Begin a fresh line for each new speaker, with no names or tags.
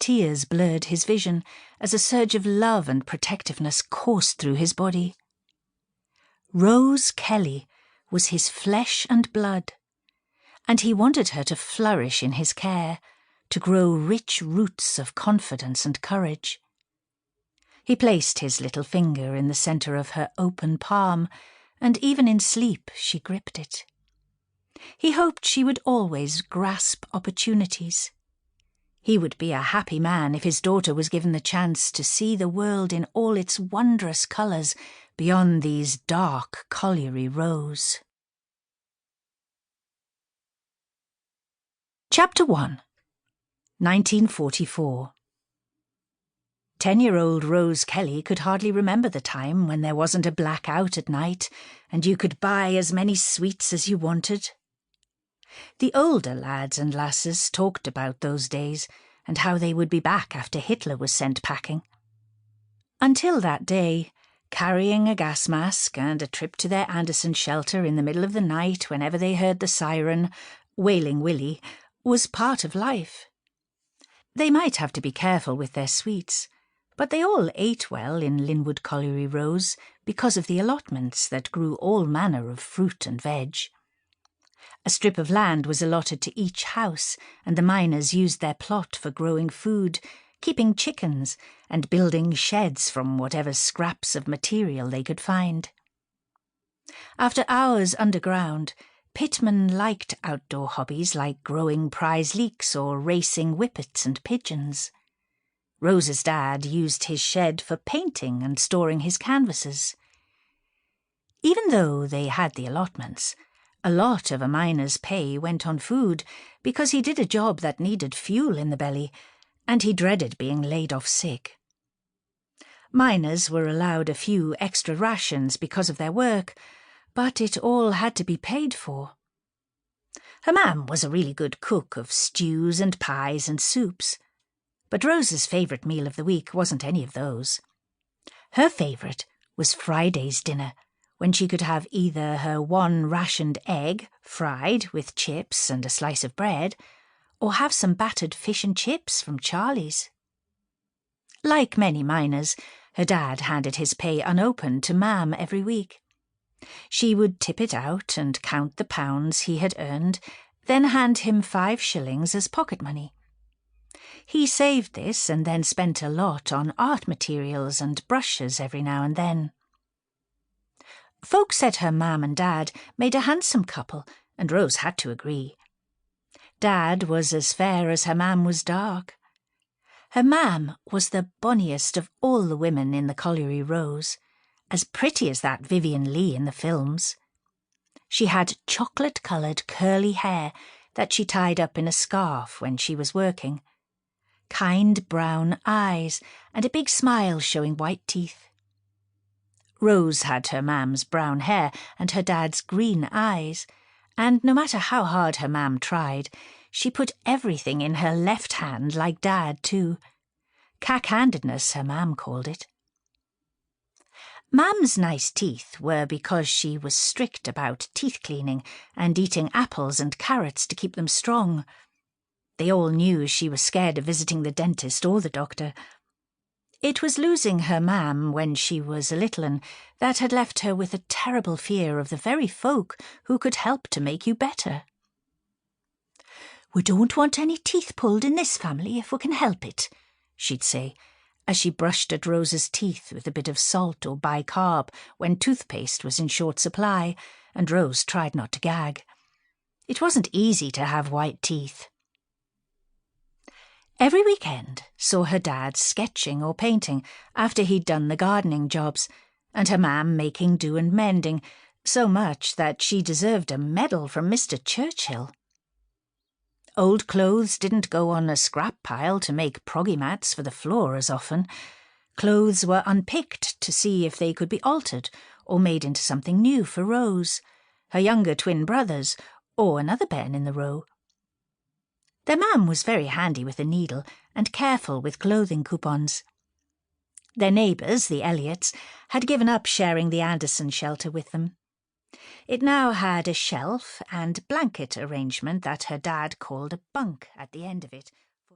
tears blurred his vision as a surge of love and protectiveness coursed through his body. Rose Kelly was his flesh and blood, and he wanted her to flourish in his care, to grow rich roots of confidence and courage. He placed his little finger in the centre of her open palm, and even in sleep she gripped it. He hoped she would always grasp opportunities. He would be a happy man if his daughter was given the chance to see the world in all its wondrous colours beyond these dark colliery rows. Chapter 1, 1944. 10-year-old Rose Kelly could hardly remember the time when there wasn't a blackout at night and you could buy as many sweets as you wanted. The older lads and lasses talked about those days and how they would be back after Hitler was sent packing. Until that day, carrying a gas mask and a trip to their Anderson shelter in the middle of the night whenever they heard the siren, Wailing Willie, was part of life. They might have to be careful with their sweets, but they all ate well in Linwood Colliery Rows because of the allotments that grew all manner of fruit and veg. A strip of land was allotted to each house, and the miners used their plot for growing food, keeping chickens, and building sheds from whatever scraps of material they could find. After hours underground, pitmen liked outdoor hobbies like growing prize leeks or racing whippets and pigeons. Rose's dad used his shed for painting and storing his canvases. Even though they had the allotments, a lot of a miner's pay went on food because he did a job that needed fuel in the belly, and he dreaded being laid off sick. Miners were allowed a few extra rations because of their work, but it all had to be paid for. Her mam was a really good cook of stews and pies and soups, but Rose's favourite meal of the week wasn't any of those. Her favourite was Friday's dinner, when she could have either her one rationed egg, fried with chips and a slice of bread, or have some battered fish and chips from Charlie's. Like many miners, her dad handed his pay unopened to Mam every week. She would tip it out and count the pounds he had earned, then hand him 5 shillings as pocket money. He saved this and then spent a lot on art materials and brushes every now and then. Folks said her mam and dad made a handsome couple, and Rose had to agree. Dad was as fair as her mam was dark. Her mam was the bonniest of all the women in the colliery rows, as pretty as that Vivian Leigh in the films. She had chocolate-coloured curly hair that she tied up in a scarf when she was working, kind brown eyes and a big smile showing white teeth. Rose had her mam's brown hair and her dad's green eyes, and no matter how hard her mam tried, she put everything in her left hand like Dad too. Cack-handedness, her mam called it. Mam's nice teeth were because she was strict about teeth cleaning and eating apples and carrots to keep them strong. They all knew she was scared of visiting the dentist or the doctor. It was losing her mam when she was a little un that had left her with a terrible fear of the very folk who could help to make you better. "We don't want any teeth pulled in this family if we can help it," she'd say, as she brushed at Rose's teeth with a bit of salt or bicarb when toothpaste was in short supply, and Rose tried not to gag. It wasn't easy to have white teeth. Every weekend saw her dad sketching or painting after he'd done the gardening jobs, and her mam making do and mending, so much that she deserved a medal from Mr. Churchill. Old clothes didn't go on a scrap pile to make proggy mats for the floor as often. Clothes were unpicked to see if they could be altered or made into something new for Rose, her younger twin brothers, or another bairn in the row. Their mam was very handy with a needle and careful with clothing coupons. Their neighbours, the Elliots, had given up sharing the Anderson shelter with them. It now had a shelf and blanket arrangement that her dad called a bunk at the end of it,